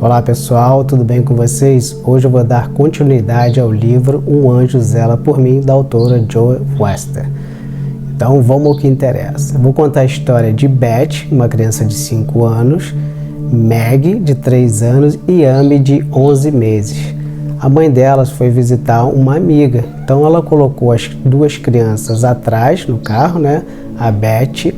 Olá pessoal, tudo bem com vocês? Hoje eu vou dar continuidade ao livro Um Anjo Zela por Mim, da autora Joe Wester. Então vamos ao que interessa. Vou contar a história de Beth, uma criança de 5 anos, Meg, de 3 anos e Amy, de 11 meses. A mãe delas foi visitar uma amiga, então ela colocou as duas crianças atrás no carro, né? A Beth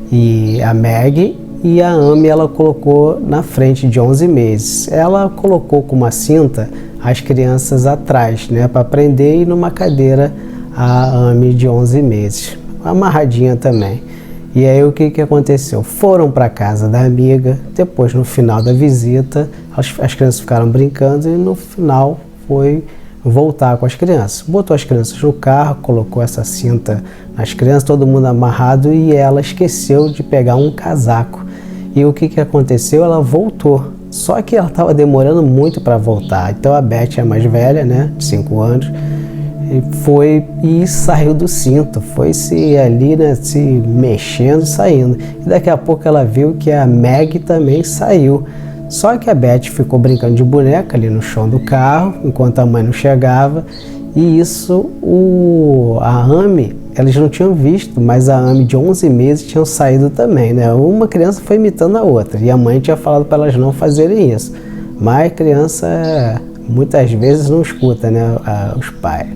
e a Meg, e a Amy ela colocou na frente, de 11 meses. Ela colocou com uma cinta as crianças atrás, né? Para prender, e numa cadeira a Amy de 11 meses, amarradinha também. E aí o que aconteceu? Foram para casa da amiga, depois no final da visita, as crianças ficaram brincando e no final foi voltar com as crianças. Botou as crianças no carro, colocou essa cinta nas crianças, todo mundo amarrado, e ela esqueceu de pegar um casaco. E o que aconteceu? Ela voltou, só que ela estava demorando muito para voltar. Então a Beth, a mais velha, né, de 5 anos, foi e saiu do cinto, foi se ali, né, se mexendo e saindo. E daqui a pouco ela viu que a Meg também saiu. Só que a Beth ficou brincando de boneca ali no chão do carro, enquanto a mãe não chegava. E isso, a Amy, eles não tinham visto, mas a Amy de 11 meses tinham saído também, né? Uma criança foi imitando a outra, e a mãe tinha falado para elas não fazerem isso. Mas a criança muitas vezes não escuta, né, os pais.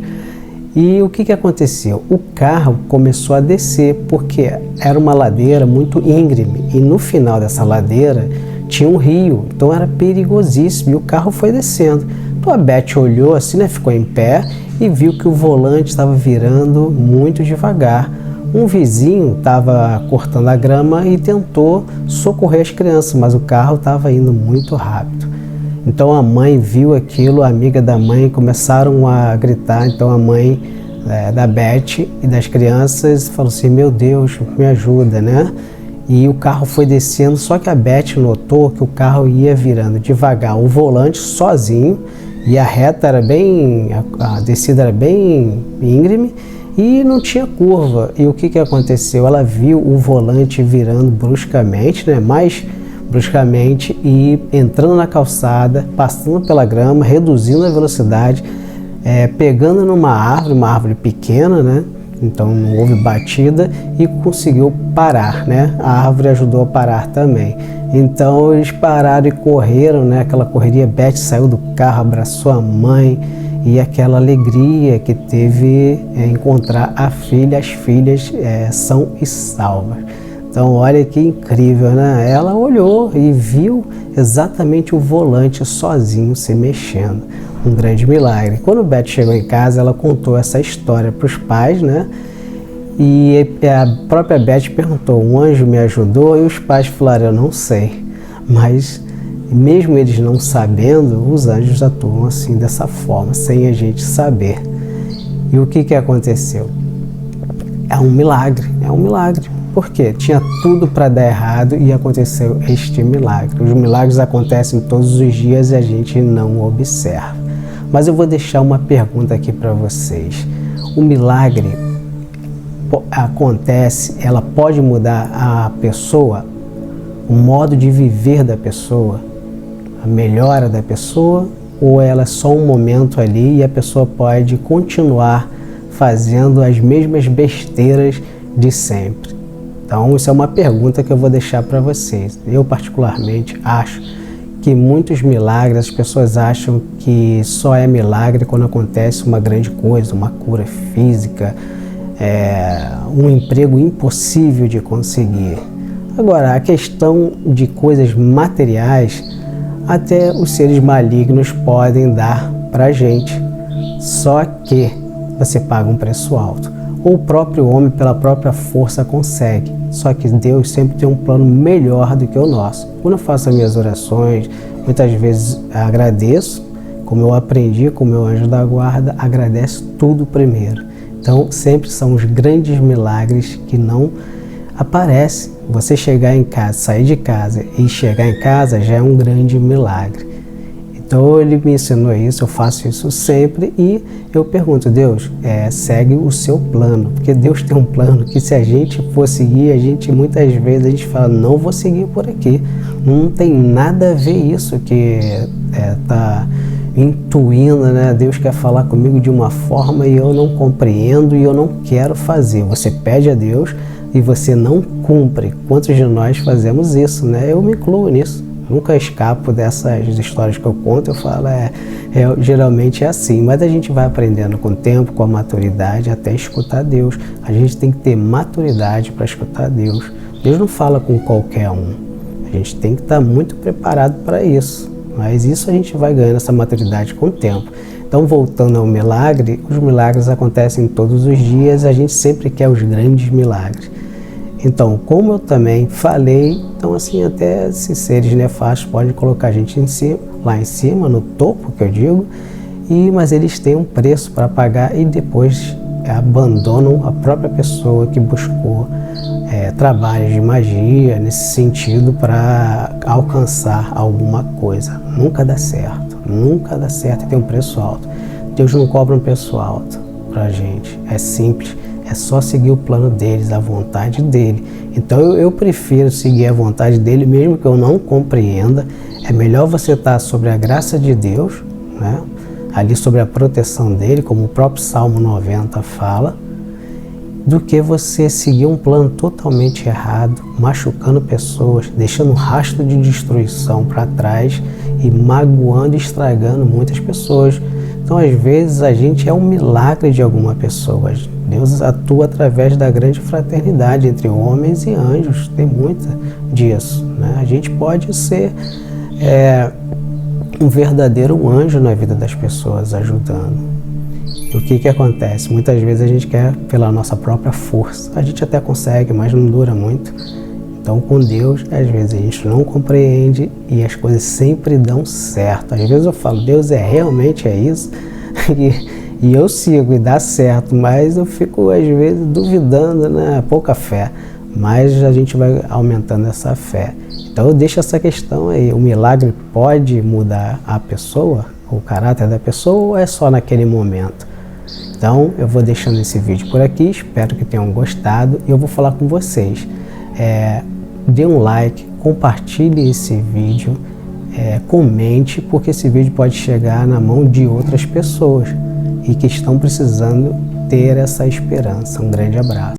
E o que aconteceu? O carro começou a descer, porque era uma ladeira muito íngreme, e no final dessa ladeira tinha um rio, então era perigosíssimo, e o carro foi descendo. Então a Beth olhou assim, né, ficou em pé e viu que o volante estava virando muito devagar. Um vizinho estava cortando a grama e tentou socorrer as crianças, mas o carro estava indo muito rápido. Então a mãe viu aquilo, a amiga da mãe começaram a gritar. Então a mãe da Beth e das crianças falou assim: meu Deus, me ajuda, né? E o carro foi descendo, só que a Beth notou que o carro ia virando devagar, o volante sozinho, e a reta era bem, a descida era bem íngreme e não tinha curva. E o que aconteceu? Ela viu o volante virando bruscamente, né? Mais bruscamente, e entrando na calçada, passando pela grama, reduzindo a velocidade, pegando numa árvore, uma árvore pequena, né? Então não houve batida, e conseguiu parar, né? A árvore ajudou a parar também. Então eles pararam e correram, né? Aquela correria. Beth saiu do carro, abraçou a mãe, e aquela alegria que teve encontrar a filha, as filhas são e salvas. Então olha que incrível, né? Ela olhou e viu exatamente o volante sozinho se mexendo. Um grande milagre. Quando Beth chegou em casa, ela contou essa história para os pais, né? E a própria Beth perguntou: um anjo me ajudou? E os pais falaram: eu não sei. Mas mesmo eles não sabendo, os anjos atuam assim, dessa forma, sem a gente saber. E o que aconteceu? É um milagre, é um milagre. Por quê? Tinha tudo para dar errado e aconteceu este milagre. Os milagres acontecem todos os dias e a gente não observa. Mas eu vou deixar uma pergunta aqui para vocês. O milagre acontece, ela pode mudar a pessoa, o modo de viver da pessoa, a melhora da pessoa, ou ela é só um momento ali e a pessoa pode continuar fazendo as mesmas besteiras de sempre? Então, isso é uma pergunta que eu vou deixar para vocês. Eu, particularmente, acho que muitos milagres, as pessoas acham que só é milagre quando acontece uma grande coisa, uma cura física, um emprego impossível de conseguir. Agora, a questão de coisas materiais, até os seres malignos podem dar para a gente, só que você paga um preço alto. Ou o próprio homem, pela própria força, consegue. Só que Deus sempre tem um plano melhor do que o nosso. Quando eu faço as minhas orações, muitas vezes agradeço, como eu aprendi com o meu anjo da guarda, agradece tudo primeiro. Então, sempre são os grandes milagres que não aparecem. Você chegar em casa, sair de casa e chegar em casa já é um grande milagre. Então ele me ensinou isso, eu faço isso sempre e eu pergunto, Deus, segue o seu plano, porque Deus tem um plano que se a gente for seguir, muitas vezes a gente fala, não vou seguir por aqui, não tem nada a ver isso que tá intuindo, né? Deus quer falar comigo de uma forma e eu não compreendo e eu não quero fazer. Você pede a Deus e você não cumpre. Quantos de nós fazemos isso, né? Eu me incluo nisso. Nunca escapo dessas histórias que eu conto, eu falo, geralmente é assim, mas a gente vai aprendendo com o tempo, com a maturidade, até escutar Deus. A gente tem que ter maturidade para escutar Deus. Deus não fala com qualquer um, a gente tem que estar muito preparado para isso, mas isso a gente vai ganhando essa maturidade com o tempo. Então, voltando ao milagre, os milagres acontecem todos os dias, a gente sempre quer os grandes milagres. Então, como eu também falei, então assim, até esses seres nefastos podem colocar a gente lá em cima, no topo, que eu digo, mas eles têm um preço para pagar e depois abandonam a própria pessoa que buscou trabalhos de magia nesse sentido para alcançar alguma coisa. Nunca dá certo e tem um preço alto. Deus não cobra um preço alto para a gente, é simples. É só seguir o plano deles, a vontade dele. Então eu prefiro seguir a vontade dele, mesmo que eu não compreenda. É melhor você estar sobre a graça de Deus, né? Ali sobre a proteção dele, como o próprio Salmo 90 fala, do que você seguir um plano totalmente errado, machucando pessoas, deixando um rastro de destruição para trás e magoando e estragando muitas pessoas. Então, às vezes, a gente é um milagre de alguma pessoa. Deus atua através da grande fraternidade entre homens e anjos. Tem muito disso, né? A gente pode ser um verdadeiro anjo na vida das pessoas, ajudando. E o que acontece? Muitas vezes a gente quer pela nossa própria força. A gente até consegue, mas não dura muito. Então, com Deus, às vezes a gente não compreende e as coisas sempre dão certo. Às vezes eu falo, Deus realmente é isso? E eu sigo e dá certo, mas eu fico às vezes duvidando, né? Pouca fé. Mas a gente vai aumentando essa fé. Então eu deixo essa questão aí. O milagre pode mudar a pessoa, o caráter da pessoa, ou é só naquele momento? Então eu vou deixando esse vídeo por aqui, espero que tenham gostado e eu vou falar com vocês. Dê um like, compartilhe esse vídeo, comente, porque esse vídeo pode chegar na mão de outras pessoas e que estão precisando ter essa esperança. Um grande abraço.